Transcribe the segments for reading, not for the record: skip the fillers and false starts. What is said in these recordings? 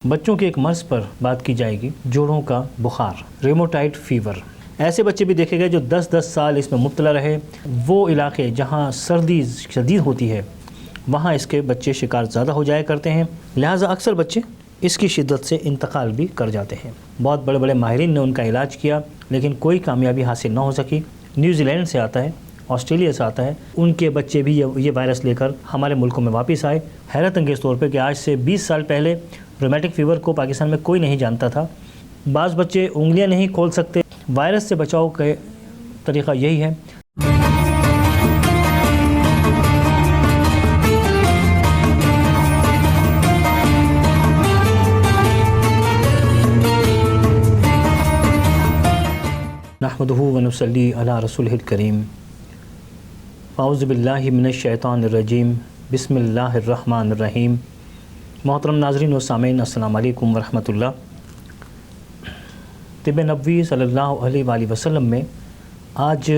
بچوں کے ایک مرض پر بات کی جائے گی، جوڑوں کا بخار، ریموٹائڈ فیور۔ ایسے بچے بھی دیکھے گئے جو 10 سال اس میں مبتلا رہے۔ وہ علاقے جہاں سردی شدید ہوتی ہے وہاں اس کے بچے شکار زیادہ ہو جایا کرتے ہیں، لہٰذا اکثر بچے اس کی شدت سے انتقال بھی کر جاتے ہیں۔ بہت بڑے بڑے ماہرین نے ان کا علاج کیا لیکن کوئی کامیابی حاصل نہ ہو سکی۔ نیوزی لینڈ سے آتا ہے، آسٹریلیا سے آتا ہے، ان کے بچے بھی یہ وائرس لے کر ہمارے ملکوں میں واپس آئے۔ حیرت انگیز طور پہ کہ آج سے 20 سال پہلے رومیٹک فیور کو پاکستان میں کوئی نہیں جانتا تھا۔ بعض بچے انگلیاں نہیں کھول سکتے۔ وائرس سے بچاؤ کا طریقہ یہی ہے۔ نحمدہ ونصلی علی رسولہ الکریم۔ اعوذ باللہ من الشیطان الرجیم، بسم اللہ الرحمن الرحیم۔ محترم ناظرین و سامعین، السلام علیکم ورحمۃ اللہ۔ طب نبوی صلی اللہ علیہ وآلہ وسلم میں آج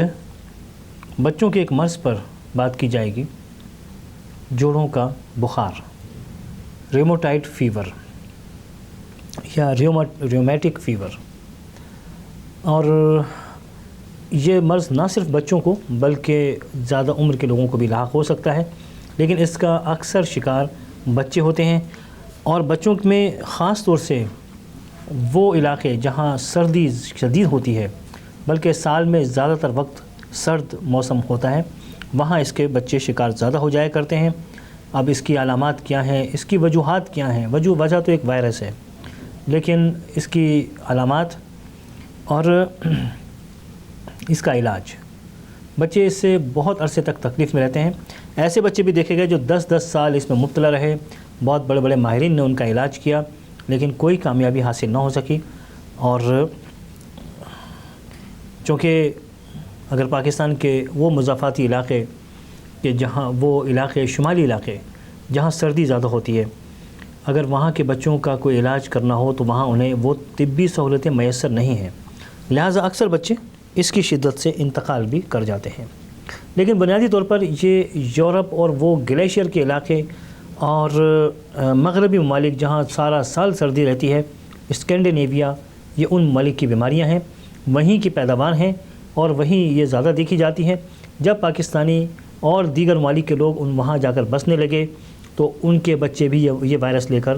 بچوں کے ایک مرض پر بات کی جائے گی، جوڑوں کا بخار، ریموٹائڈ فیور یا ریومیٹک فیور۔ اور یہ مرض نہ صرف بچوں کو بلکہ زیادہ عمر کے لوگوں کو بھی لاحق ہو سکتا ہے، لیکن اس کا اکثر شکار بچے ہوتے ہیں۔ اور بچوں میں خاص طور سے وہ علاقے جہاں سردی شدید ہوتی ہے بلکہ سال میں زیادہ تر وقت سرد موسم ہوتا ہے، وہاں اس کے بچے شکار زیادہ ہو جایا کرتے ہیں۔ اب اس کی علامات کیا ہیں، اس کی وجوہات کیا ہیں؟ وجہ تو ایک وائرس ہے، لیکن اس کی علامات اور اس کا علاج، بچے اس سے بہت عرصے تک تکلیف میں رہتے ہیں۔ ایسے بچے بھی دیکھے گئے جو 10 سال اس میں مبتلا رہے۔ بہت بڑے بڑے ماہرین نے ان کا علاج کیا لیکن کوئی کامیابی حاصل نہ ہو سکی۔ اور چونکہ اگر پاکستان کے وہ مضافاتی علاقے کہ جہاں وہ علاقے شمالی علاقے جہاں سردی زیادہ ہوتی ہے، اگر وہاں کے بچوں کا کوئی علاج کرنا ہو تو وہاں انہیں وہ طبی سہولتیں میسر نہیں ہیں، لہٰذا اکثر بچے اس کی شدت سے انتقال بھی کر جاتے ہیں۔ لیکن بنیادی طور پر یہ یورپ اور وہ گلیشیئر کے علاقے اور مغربی ممالک جہاں سارا سال سردی رہتی ہے، اسکینڈینیویا، یہ ان ممالک کی بیماریاں ہیں، وہیں کی پیداوار ہیں اور وہیں یہ زیادہ دیکھی جاتی ہیں۔ جب پاکستانی اور دیگر ممالک کے لوگ وہاں جا کر بسنے لگے تو ان کے بچے بھی یہ وائرس لے کر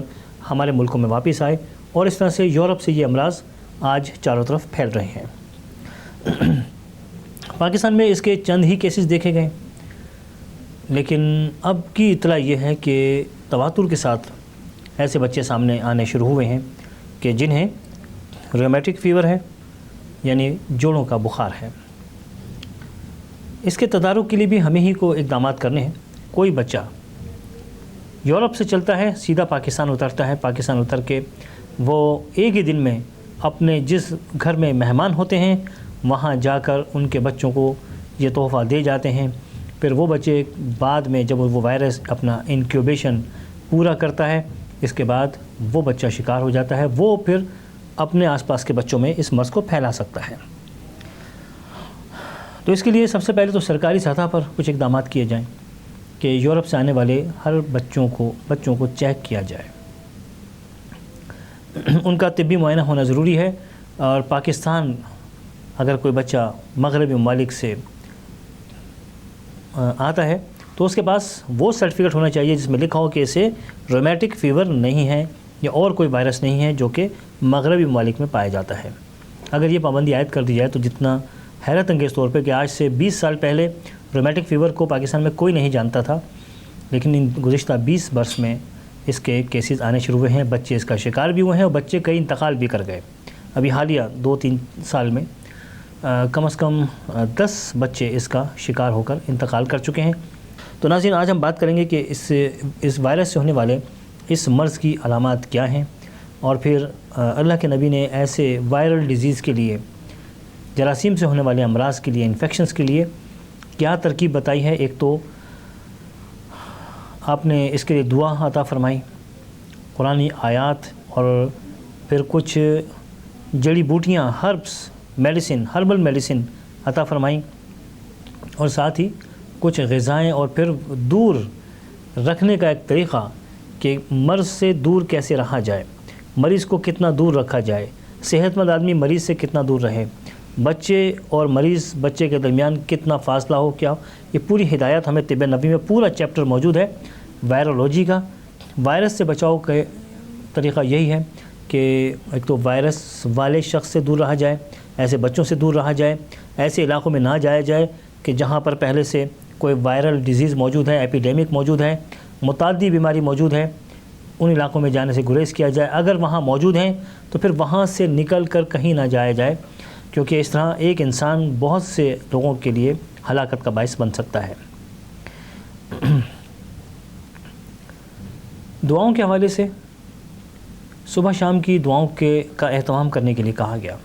ہمارے ملکوں میں واپس آئے اور اس طرح سے یورپ سے یہ امراض آج چاروں طرف پھیل رہے ہیں۔ پاکستان میں اس کے چند ہی کیسز دیکھے گئے، لیکن اب کی اطلاع یہ ہے کہ تواتر کے ساتھ ایسے بچے سامنے آنے شروع ہوئے ہیں کہ جنہیں ریومیٹک فیور ہے، یعنی جوڑوں کا بخار ہے۔ اس کے تدارک کے لیے بھی ہمیں ہی کو اقدامات کرنے ہیں۔ کوئی بچہ یورپ سے چلتا ہے، سیدھا پاکستان اترتا ہے، پاکستان اتر کے وہ ایک ہی دن میں اپنے جس گھر میں مہمان ہوتے ہیں وہاں جا کر ان کے بچوں کو یہ تحفہ دے جاتے ہیں۔ پھر وہ بچے بعد میں جب وہ وائرس اپنا انکیوبیشن پورا کرتا ہے، اس کے بعد وہ بچہ شکار ہو جاتا ہے، وہ پھر اپنے آس پاس کے بچوں میں اس مرض کو پھیلا سکتا ہے۔ تو اس کے لیے سب سے پہلے تو سرکاری سطح پر کچھ اقدامات کیے جائیں کہ یورپ سے آنے والے ہر بچوں کو چیک کیا جائے، ان کا طبی معائنہ ہونا ضروری ہے۔ اور پاکستان اگر کوئی بچہ مغربی ممالک سے آتا ہے تو اس کے پاس وہ سرٹیفکیٹ ہونا چاہیے جس میں لکھا ہو کہ اسے رومیٹک فیور نہیں ہے یا اور کوئی وائرس نہیں ہے جو کہ مغربی ممالک میں پایا جاتا ہے۔ اگر یہ پابندی عائد کر دی جائے تو جتنا حیرت انگیز طور پہ کہ آج سے 20 سال پہلے رومیٹک فیور کو پاکستان میں کوئی نہیں جانتا تھا، لیکن ان گزشتہ 20 برس میں اس کے کیسز آنے شروع ہوئے ہیں، بچے اس کا شکار بھی ہوئے ہیں اور بچے کئی انتقال بھی کر گئے۔ ابھی حالیہ 2-3 سال میں کم از کم 10 بچے اس کا شکار ہو کر انتقال کر چکے ہیں۔ تو ناظرین، آج ہم بات کریں گے کہ اس وائرس سے ہونے والے اس مرض کی علامات کیا ہیں، اور پھر اللہ کے نبی نے ایسے وائرل ڈیزیز کے لیے، جراثیم سے ہونے والے امراض کے لیے، انفیکشنز کے لیے کیا ترکیب بتائی ہے۔ ایک تو آپ نے اس کے لیے دعا عطا فرمائی، قرآنی آیات، اور پھر کچھ جڑی بوٹیاں، ہربل میڈیسن عطا فرمائیں، اور ساتھ ہی کچھ غذائیں، اور پھر دور رکھنے کا ایک طریقہ کہ مرض سے دور کیسے رہا جائے، مریض کو کتنا دور رکھا جائے، صحت مند آدمی مریض سے کتنا دور رہے، بچے اور مریض بچے کے درمیان کتنا فاصلہ ہو، کیا یہ پوری ہدایت ہمیں طب نبوی میں پورا چیپٹر موجود ہے وائرولوجی کا۔ وائرس سے بچاؤ کا طریقہ یہی ہے کہ ایک تو وائرس والے شخص سے دور رہا جائے، ایسے بچوں سے دور رہا جائے، ایسے علاقوں میں نہ جایا جائے کہ جہاں پر پہلے سے کوئی وائرل ڈیزیز موجود ہے، ایپیڈیمک موجود ہے، متعدی بیماری موجود ہے، ان علاقوں میں جانے سے گریز کیا جائے۔ اگر وہاں موجود ہیں تو پھر وہاں سے نکل کر کہیں نہ جایا جائے، کیونکہ اس طرح ایک انسان بہت سے لوگوں کے لیے ہلاکت کا باعث بن سکتا ہے۔ دعاؤں کے حوالے سے صبح شام کی دعاؤں کا اہتمام کرنے کے لیے کہا گیا،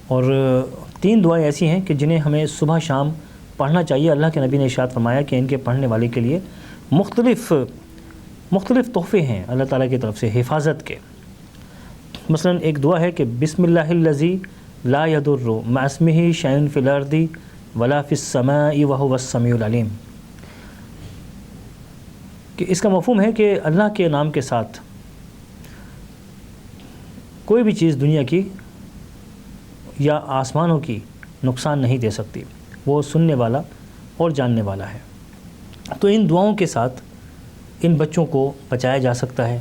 اور 3 دعائیں ایسی ہیں کہ جنہیں ہمیں صبح شام پڑھنا چاہیے۔ اللہ کے نبی نے ارشاد فرمایا کہ ان کے پڑھنے والے کے لیے مختلف تحفے ہیں اللہ تعالیٰ کی طرف سے حفاظت کے۔ مثلا ایک دعا ہے کہ بسم اللہ الذی لا یضر مع اسمہ شیء فی الارض ولا فی السماء وہو السمیع العلیم، کہ اس کا مفہوم ہے کہ اللہ کے نام کے ساتھ کوئی بھی چیز دنیا کی یا آسمانوں کی نقصان نہیں دے سکتی، وہ سننے والا اور جاننے والا ہے۔ تو ان دعاؤں کے ساتھ ان بچوں کو بچایا جا سکتا ہے،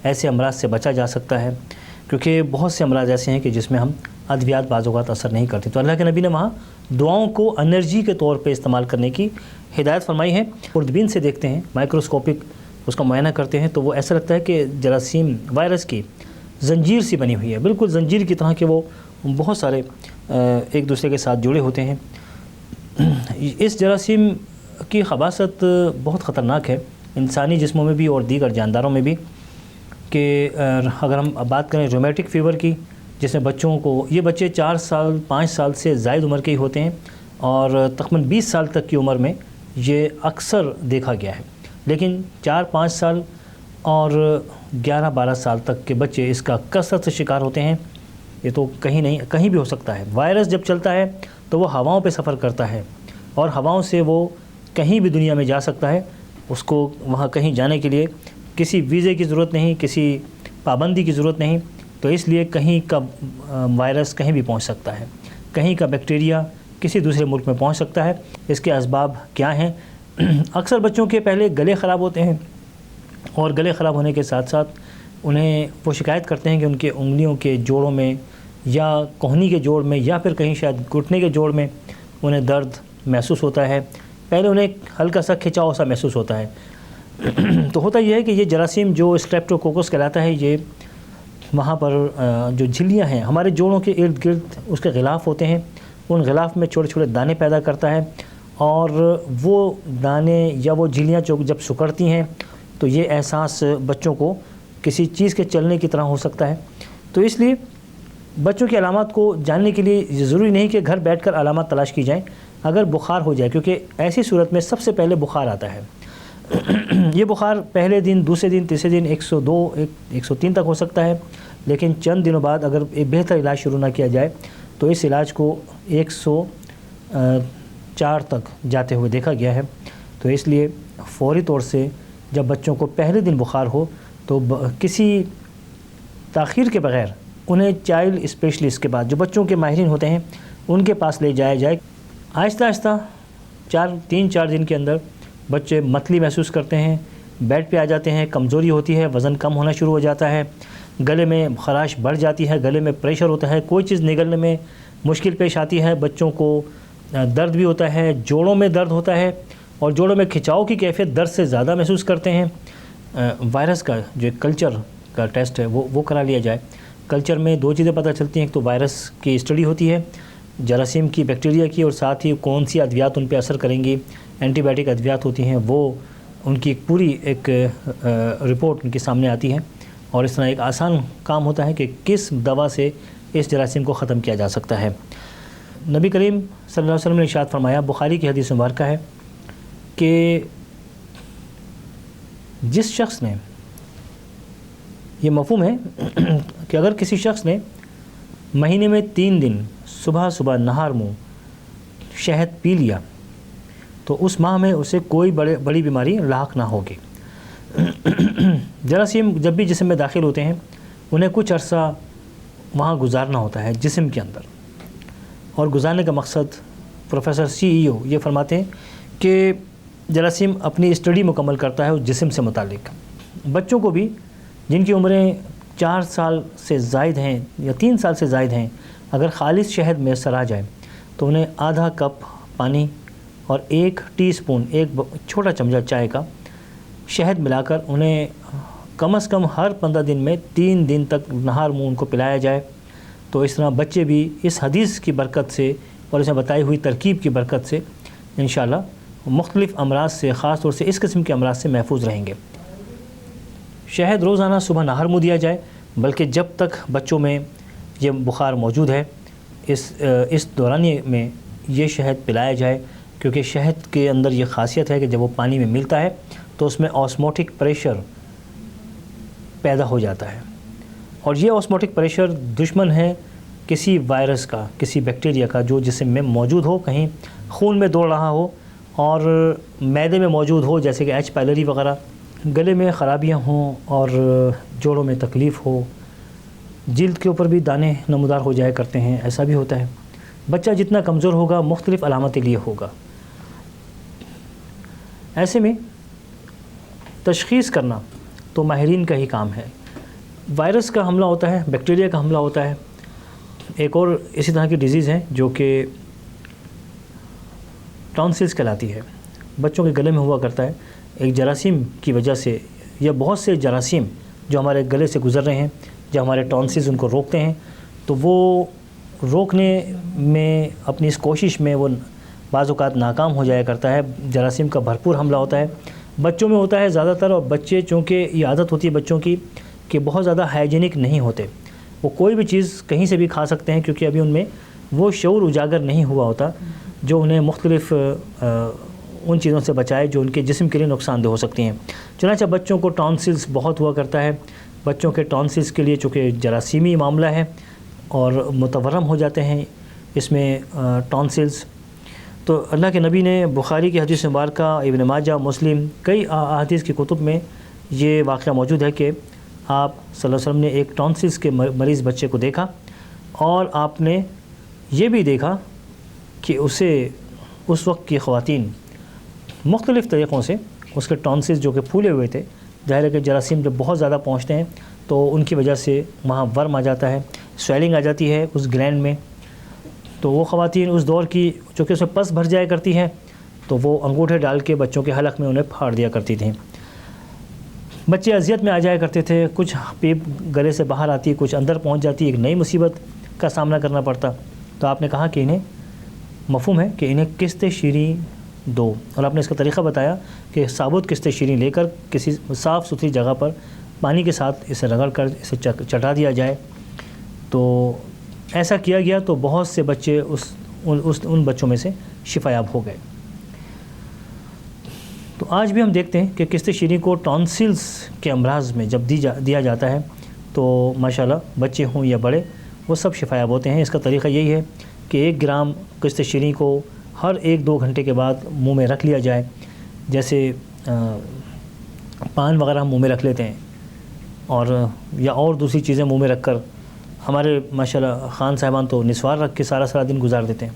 ایسے امراض سے بچا جا سکتا ہے، کیونکہ بہت سے امراض ایسے ہیں کہ جس میں ہم ادویات بعض اوقات اثر نہیں کرتی۔ تو اللہ کے نبی نے وہاں دعاؤں کو انرجی کے طور پہ استعمال کرنے کی ہدایت فرمائی ہے۔ خوردبین سے دیکھتے ہیں، مائکروسکوپک اس کا معائنہ کرتے ہیں، تو وہ ایسا لگتا ہے کہ جراثیم وائرس کی زنجیر سی بنی ہوئی ہے، بالکل زنجیر کی طرح کہ وہ بہت سارے ایک دوسرے کے ساتھ جڑے ہوتے ہیں۔ اس جراثیم کی خباثت بہت خطرناک ہے انسانی جسموں میں بھی اور دیگر جانداروں میں بھی، کہ اگر ہم بات کریں رومیٹک فیور کی، جس میں بچوں کو، یہ بچے 4 سال 5 سال سے زائد عمر کے ہی ہوتے ہیں، اور تقریباً 20 سال تک کی عمر میں یہ اکثر دیکھا گیا ہے، لیکن 4-5 سال اور 11-12 سال تک کے بچے اس کا کثرت سے شکار ہوتے ہیں۔ یہ تو کہیں بھی ہو سکتا ہے۔ وائرس جب چلتا ہے تو وہ ہواؤں پہ سفر کرتا ہے، اور ہواؤں سے وہ کہیں بھی دنیا میں جا سکتا ہے۔ اس کو وہاں کہیں جانے کے لیے کسی ویزے کی ضرورت نہیں، کسی پابندی کی ضرورت نہیں، تو اس لیے کہیں کا وائرس کہیں بھی پہنچ سکتا ہے، کہیں کا بیکٹیریا کسی دوسرے ملک میں پہنچ سکتا ہے۔ اس کے اسباب کیا ہیں؟ اکثر بچوں کے پہلے گلے خراب ہوتے ہیں، اور گلے خراب ہونے کے ساتھ ساتھ انہیں وہ شکایت کرتے ہیں کہ ان کے انگلیوں کے جوڑوں میں یا کوہنی کے جوڑ میں یا پھر کہیں شاید گھٹنے کے جوڑ میں انہیں درد محسوس ہوتا ہے، پہلے انہیں ہلکا سا کھچاؤ سا محسوس ہوتا ہے۔ تو ہوتا یہ ہے کہ یہ جراثیم جو اسٹریپٹوکوکس کہلاتا ہے، یہ وہاں پر جو جھلیاں ہیں ہمارے جوڑوں کے ارد گرد اس کے غلاف ہوتے ہیں، ان غلاف میں چھوٹے چھوٹے دانے پیدا کرتا ہے، اور وہ دانے یا وہ جھلیاں جب سکڑتی ہیں تو یہ احساس بچوں کو کسی چیز کے چلنے کی طرح ہو سکتا ہے۔ تو اس لیے بچوں کی علامات کو جاننے کے لیے یہ ضروری نہیں کہ گھر بیٹھ کر علامات تلاش کی جائیں۔ اگر بخار ہو جائے، کیونکہ ایسی صورت میں سب سے پہلے بخار آتا ہے، یہ بخار پہلے دن، دوسرے دن، تیسرے دن 102 103 تک ہو سکتا ہے، لیکن چند دنوں بعد اگر ایک بہتر علاج شروع نہ کیا جائے تو اس علاج کو 104 تک جاتے ہوئے دیکھا گیا ہے۔ تو اس لیے فوری طور سے جب بچوں کو پہلے دن بخار ہو تو کسی تاخیر کے بغیر انہیں چائلڈ اسپیشلسٹ کے پاس، جو بچوں کے ماہرین ہوتے ہیں، ان کے پاس لے جایا جائے۔ آہستہ آہستہ 3-4 دن کے اندر بچے متلی محسوس کرتے ہیں، بیڈ پہ آ جاتے ہیں، کمزوری ہوتی ہے، وزن کم ہونا شروع ہو جاتا ہے، گلے میں خراش بڑھ جاتی ہے، گلے میں پریشر ہوتا ہے، کوئی چیز نگلنے میں مشکل پیش آتی ہے، بچوں کو درد بھی ہوتا ہے، جوڑوں میں درد ہوتا ہے، اور جوڑوں میں کھچاؤ کی کیفیت درد سے زیادہ محسوس کرتے ہیں۔ وائرس کا جو کلچر کا ٹیسٹ ہے وہ کرا لیا جائے۔ کلچر میں 2 چیزیں پتہ چلتی ہیں، ایک تو وائرس کی اسٹڈی ہوتی ہے، جراثیم کی، بیکٹیریا کی، اور ساتھ ہی کون سی ادویات ان پہ اثر کریں گی، اینٹی بائیوٹک ادویات ہوتی ہیں، وہ ان کی پوری ایک رپورٹ ان کے سامنے آتی ہے، اور اس طرح ایک آسان کام ہوتا ہے کہ کس دوا سے اس جراثیم کو ختم کیا جا سکتا ہے۔ نبی کریم صلی اللہ علیہ وسلم نے ارشاد فرمایا، بخاری کی حدیث مبارکہ ہے کہ جس شخص نے، یہ مفہوم ہے کہ اگر کسی شخص نے مہینے میں 3 دن صبح نہار منہ شہد پی لیا تو اس ماہ میں اسے کوئی بڑی بیماری لاحق نہ ہوگی۔ جراثیم جب بھی جسم میں داخل ہوتے ہیں انہیں کچھ عرصہ وہاں گزارنا ہوتا ہے جسم کے اندر، اور گزارنے کا مقصد پروفیسر CEO یہ فرماتے ہیں کہ جراثیم اپنی اسٹڈی مکمل کرتا ہے اس جسم سے متعلق۔ بچوں کو بھی جن کی عمریں 4 سال سے زائد ہیں یا 3 سال سے زائد ہیں، اگر خالص شہد میسر آ جائے تو انہیں آدھا کپ پانی اور 1 ٹی اسپون، ایک چھوٹا چمچہ چائے کا شہد ملا کر انہیں کم از کم ہر 15 دن میں 3 دن تک نہار منہ ان کو پلایا جائے، تو اس طرح بچے بھی اس حدیث کی برکت سے اور اس میں بتائی ہوئی ترکیب کی برکت سے انشاءاللہ مختلف امراض سے، خاص طور سے اس قسم کے امراض سے محفوظ رہیں گے۔ شہد روزانہ صبح نہار منہ دیا جائے، بلکہ جب تک بچوں میں یہ بخار موجود ہے اس دورانیے میں یہ شہد پلایا جائے، کیونکہ شہد کے اندر یہ خاصیت ہے کہ جب وہ پانی میں ملتا ہے تو اس میں آسموٹک پریشر پیدا ہو جاتا ہے، اور یہ آسموٹک پریشر دشمن ہے کسی وائرس کا، کسی بیکٹیریا کا جو جسم میں موجود ہو، کہیں خون میں دوڑ رہا ہو اور معدے میں موجود ہو، جیسے کہ ایچ پائلری وغیرہ، گلے میں خرابیاں ہوں اور جوڑوں میں تکلیف ہو، جلد کے اوپر بھی دانے نمودار ہو جایا کرتے ہیں، ایسا بھی ہوتا ہے۔ بچہ جتنا کمزور ہوگا مختلف علامتیں لیے ہوگا۔ ایسے میں تشخیص کرنا تو ماہرین کا ہی کام ہے۔ وائرس کا حملہ ہوتا ہے، بیکٹیریا کا حملہ ہوتا ہے۔ ایک اور اسی طرح کی ڈیزیز ہے جو کہ ٹانسلز کہلاتی ہے، بچوں کے گلے میں ہوا کرتا ہے، ایک جراثیم کی وجہ سے، یا بہت سے جراثیم جو ہمارے گلے سے گزر رہے ہیں، جو ہمارے ٹانسلز ان کو روکتے ہیں، تو وہ روکنے میں اپنی اس کوشش میں وہ بعض اوقات ناکام ہو جایا کرتا ہے۔ جراثیم کا بھرپور حملہ ہوتا ہے، بچوں میں ہوتا ہے زیادہ تر، اور بچے چونکہ یہ عادت ہوتی ہے بچوں کی کہ بہت زیادہ ہائیجینک نہیں ہوتے، وہ کوئی بھی چیز کہیں سے بھی کھا سکتے ہیں، کیونکہ ابھی ان میں وہ شعور اجاگر نہیں ہوا ہوتا جو انہیں مختلف ان چیزوں سے بچائے جو ان کے جسم کے لیے نقصان دہ ہو سکتی ہیں۔ چنانچہ بچوں کو ٹانسلز بہت ہوا کرتا ہے، بچوں کے ٹانسلز کے لیے چونکہ جراثیمی معاملہ ہے اور متورم ہو جاتے ہیں اس میں ٹانسلز، تو اللہ کے نبی نے بخاری کی حدیث مبارکہ، ابن ماجہ، مسلم، کئی احادیث کی کتب میں یہ واقعہ موجود ہے کہ آپ صلی اللہ علیہ وسلم نے ایک ٹانسلز کے مریض بچے کو دیکھا، اور آپ نے یہ بھی دیکھا کہ اسے اس وقت کی خواتین مختلف طریقوں سے اس کے ٹانسلز جو کہ پھولے ہوئے تھے، ظاہر ہے کہ جراثیم جب بہت زیادہ پہنچتے ہیں تو ان کی وجہ سے وہاں ورم آ جاتا ہے، سویلنگ آ جاتی ہے اس گلینڈ میں، تو وہ خواتین اس دور کی چونکہ اس میں پس بھر جایا کرتی ہے تو وہ انگوٹھے ڈال کے بچوں کے حلق میں انہیں پھاڑ دیا کرتی تھیں۔ بچے اذیت میں آ جایا کرتے تھے، کچھ پیپ گلے سے باہر آتی، کچھ اندر پہنچ جاتی، ایک نئی مصیبت کا سامنا کرنا پڑتا۔ تو آپ نے کہا کہ انہیں مفہوم ہے کہ انہیں قسط شیریں دو، اور آپ نے اس کا طریقہ بتایا کہ ثابت قسط شیریں لے کر کسی صاف ستھری جگہ پر پانی کے ساتھ اسے رگڑ کر اسے چٹا دیا جائے۔ تو ایسا کیا گیا تو بہت سے بچے ان بچوں میں سے شفا یاب ہو گئے۔ تو آج بھی ہم دیکھتے ہیں کہ قسط شیریں کو ٹانسلز کے امراض میں جب دیا جاتا ہے تو ماشاءاللہ بچے ہوں یا بڑے وہ سب شفا یاب ہوتے ہیں۔ اس کا طریقہ یہی ہے کہ 1 گرام قسط شیریں کو ہر 1-2 گھنٹے کے بعد منہ میں رکھ لیا جائے، جیسے پان وغیرہ ہم منہ میں رکھ لیتے ہیں، اور دوسری چیزیں منہ میں رکھ کر، ہمارے ماشاءاللہ خان صاحبان تو نسوار رکھ کے سارا دن گزار دیتے ہیں۔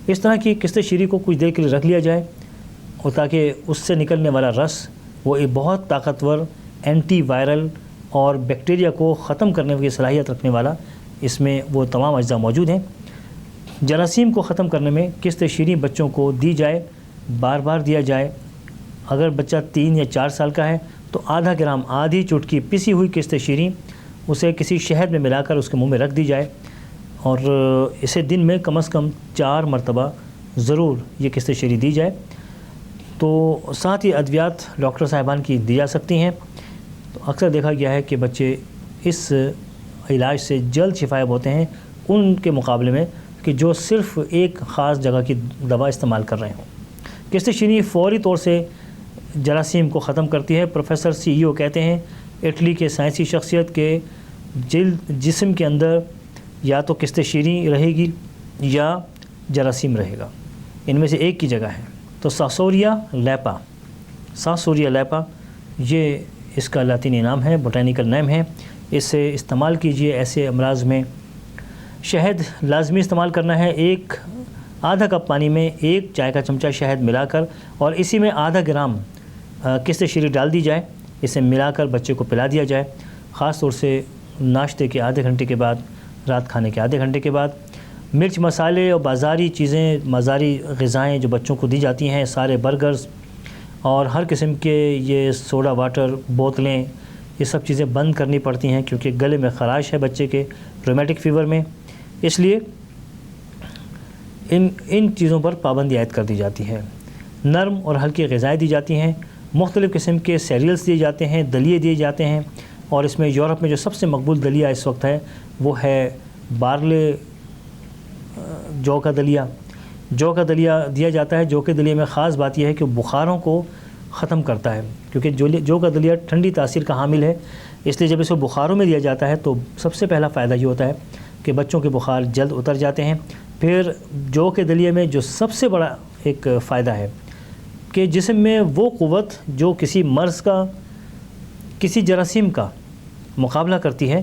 اس طرح کی قسط شیریں کو کچھ دیر کے لیے رکھ لیا جائے، اور تاکہ اس سے نکلنے والا رس وہ ایک بہت طاقتور اینٹی وائرل اور بیکٹیریا کو ختم کرنے کی صلاحیت رکھنے والا، اس میں وہ تمام اجزاء موجود ہیں۔ جراثیم کو ختم کرنے میں قسط شیریں بچوں کو دی جائے، بار بار دیا جائے۔ اگر بچہ 3 یا 4 سال کا ہے تو آدھا گرام، آدھی چٹکی پسی ہوئی قسط شیریں اسے کسی شہد میں ملا کر اس کے منہ میں رکھ دی جائے، اور اسے دن میں کم از کم 4 مرتبہ ضرور یہ قسط شیریں دی جائے۔ تو ساتھ ہی ادویات ڈاکٹر صاحبان کی دی جا سکتی ہیں۔ تو اکثر دیکھا گیا ہے کہ بچے اس علاج سے جلد شفا یاب ہوتے ہیں ان کے مقابلے میں کہ جو صرف ایک خاص جگہ کی دوا استعمال کر رہے ہوں۔ قسط شیریں فوری طور سے جراثیم کو ختم کرتی ہے۔ پروفیسر CEO کہتے ہیں اٹلی کے سائنسی شخصیت کے جسم کے اندر یا تو قسط شیریں رہے گی یا جراثیم رہے گا، ان میں سے ایک کی جگہ ہے۔ تو ساسوریا لیپا یہ اس کا لاطینی نام ہے، بوٹینیکل نیم ہے۔ اسے استعمال کیجئے ایسے امراض میں۔ شہد لازمی استعمال کرنا ہے، آدھا کپ پانی میں 1 چائے کا چمچہ شہد ملا کر اور اسی میں آدھا گرام قسط شیریں ڈال دی جائے، اسے ملا کر بچے کو پلا دیا جائے، خاص طور سے ناشتے کے آدھے گھنٹے کے بعد، رات کھانے کے آدھے گھنٹے کے بعد۔ مرچ مسالے اور بازاری چیزیں، بازاری غذائیں جو بچوں کو دی جاتی ہیں، سارے برگرز اور ہر قسم کے یہ سوڈا واٹر بوتلیں، یہ سب چیزیں بند کرنی پڑتی ہیں کیونکہ گلے میں خراش ہے بچے کے رومیٹک فیور میں، اس لیے ان چیزوں پر پابندی عائد کر دی جاتی ہے۔ نرم اور ہلکی غذائیں دی جاتی ہیں، مختلف قسم کے سیریلز دیے جاتے ہیں، دلیے دیے جاتے ہیں، اور اس میں یورپ میں جو سب سے مقبول دلیہ اس وقت ہے وہ ہے بارلے جو کا دلیہ۔ جو کا دلیہ دیا جاتا ہے۔ جو کے دلیے میں خاص بات یہ ہے کہ بخاروں کو ختم کرتا ہے، کیونکہ جو کا دلیہ ٹھنڈی تاثیر کا حامل ہے، اس لیے جب اسے بخاروں میں دیا جاتا ہے تو سب سے پہلا فائدہ یہ ہوتا ہے کہ بچوں کے بخار جلد اتر جاتے ہیں۔ پھر جو کے دلیے میں جو سب سے بڑا ایک فائدہ ہے کہ جسم میں وہ قوت جو کسی مرض کا، کسی جراثیم کا مقابلہ کرتی ہے،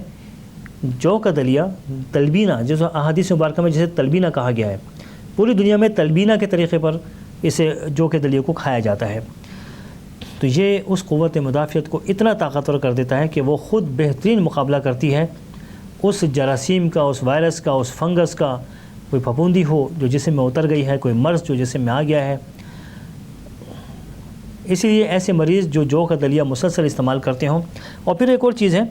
جو کا دلیہ تلبینہ، جس احادیث مبارکہ میں جسے تلبینہ کہا گیا ہے، پوری دنیا میں تلبینہ کے طریقے پر اسے جو کے دلیے کو کھایا جاتا ہے، تو یہ اس قوت مدافعت کو اتنا طاقتور کر دیتا ہے کہ وہ خود بہترین مقابلہ کرتی ہے اس جراثیم کا، اس وائرس کا، اس فنگس کا، کوئی پھپھوندی ہو جو جسم میں اتر گئی ہے، کوئی مرض جو جسم میں آ گیا ہے۔ اسی لیے ایسے مریض جو کا دلیہ مسلسل استعمال کرتے ہوں۔ اور پھر ایک اور چیز ہے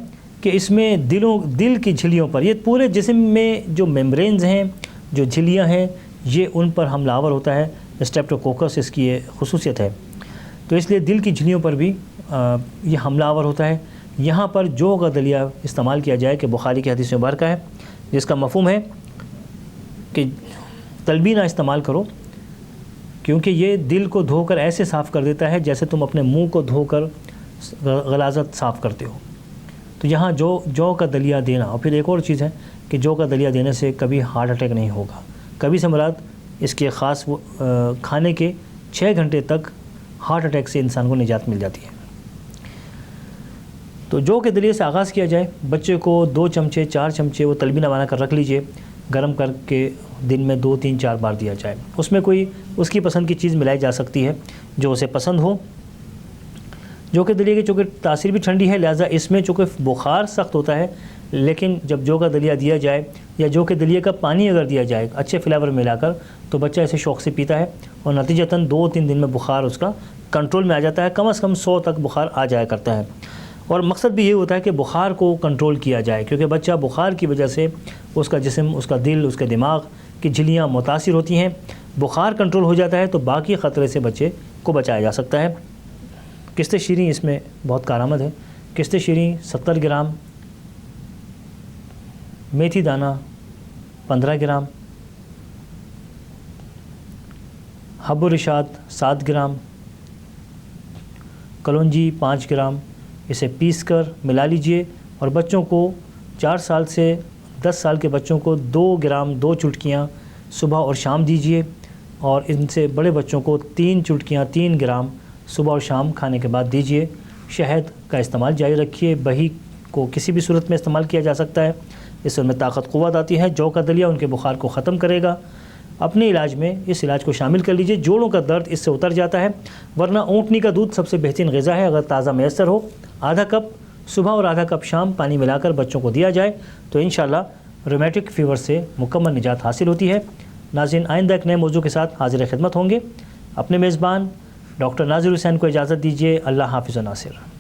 کہ اس میں دل کی جھلیوں پر، یہ پورے جسم میں جو میمبرینز ہیں، جو جھلیاں ہیں، یہ ان پر حملہ آور ہوتا ہے، اسٹریپٹوکوکس اس کی یہ خصوصیت ہے، تو اس لیے دل کی جھلیوں پر بھی یہ حملہ آور ہوتا ہے۔ یہاں پر جو کا دلیہ استعمال کیا جائے کہ بخاری کی حدیث مبارکہ ہے جس کا مفہوم ہے کہ تلبینہ استعمال کرو، کیونکہ یہ دل کو دھو کر ایسے صاف کر دیتا ہے جیسے تم اپنے منہ کو دھو کر غلاظت صاف کرتے ہو۔ تو یہاں جو کا دلیہ دینا، اور پھر ایک اور چیز ہے کہ جو کا دلیہ دینے سے کبھی ہارٹ اٹیک نہیں ہوگا۔ کبھی سے مراد اس کے خاص کھانے کے 6 گھنٹے تک ہارٹ اٹیک سے انسان کو نجات مل جاتی ہے۔ تو جو کے دلیے سے آغاز کیا جائے، بچے کو 2 چمچے 4 چمچے وہ تلبینہ بنا کر رکھ لیجئے، گرم کر کے دن میں 2 3 4 بار دیا جائے۔ اس میں کوئی اس کی پسند کی چیز ملائی جا سکتی ہے جو اسے پسند ہو۔ جو کے دلیے کی چونکہ تاثیر بھی ٹھنڈی ہے، لہٰذا اس میں چونکہ بخار سخت ہوتا ہے، لیکن جب جو کا دلیہ دیا جائے یا جو کے دلیے کا پانی اگر دیا جائے اچھے فلیور ملا کر، تو بچہ اسے شوق سے پیتا ہے اور نتیجتاً 2 3 دن میں بخار اس کا کنٹرول میں آ جاتا ہے، کم از کم 100 تک بخار آ جایا کرتا ہے۔ اور مقصد بھی یہ ہوتا ہے کہ بخار کو کنٹرول کیا جائے، کیونکہ بچہ بخار کی وجہ سے اس کا جسم، اس کا دل، اس کے دماغ کی جھلیاں متاثر ہوتی ہیں۔ بخار کنٹرول ہو جاتا ہے تو باقی خطرے سے بچے کو بچایا جا سکتا ہے۔ قسط شیریں اس میں بہت کارآمد ہے۔ قسط شیریں 70 گرام، میتھی دانہ 15 گرام، حب الرشاد 7 گرام، کلونجی 5 گرام، اسے پیس کر ملا لیجئے اور بچوں کو 4 سال سے 10 سال کے بچوں کو 2 گرام 2 چٹکیاں صبح اور شام دیجئے، اور ان سے بڑے بچوں کو 3 چٹکیاں 3 گرام صبح اور شام کھانے کے بعد دیجئے۔ شہد کا استعمال جاری رکھیے، بہی کو کسی بھی صورت میں استعمال کیا جا سکتا ہے، اس سے ان میں طاقت قوت آتی ہے۔ جو کا دلیہ ان کے بخار کو ختم کرے گا۔ اپنے علاج میں اس علاج کو شامل کر لیجئے، جوڑوں کا درد اس سے اتر جاتا ہے۔ ورنہ اونٹنی کا دودھ سب سے بہترین غذا ہے، اگر تازہ میسر ہو، آدھا کپ صبح اور آدھا کپ شام پانی ملا کر بچوں کو دیا جائے تو انشاءاللہ رومیٹک فیور سے مکمل نجات حاصل ہوتی ہے۔ ناظرین، آئندہ ایک نئے موضوع کے ساتھ حاضر خدمت ہوں گے۔ اپنے میزبان ڈاکٹر ناظر حسین کو اجازت دیجیے۔ اللہ حافظ و ناصر۔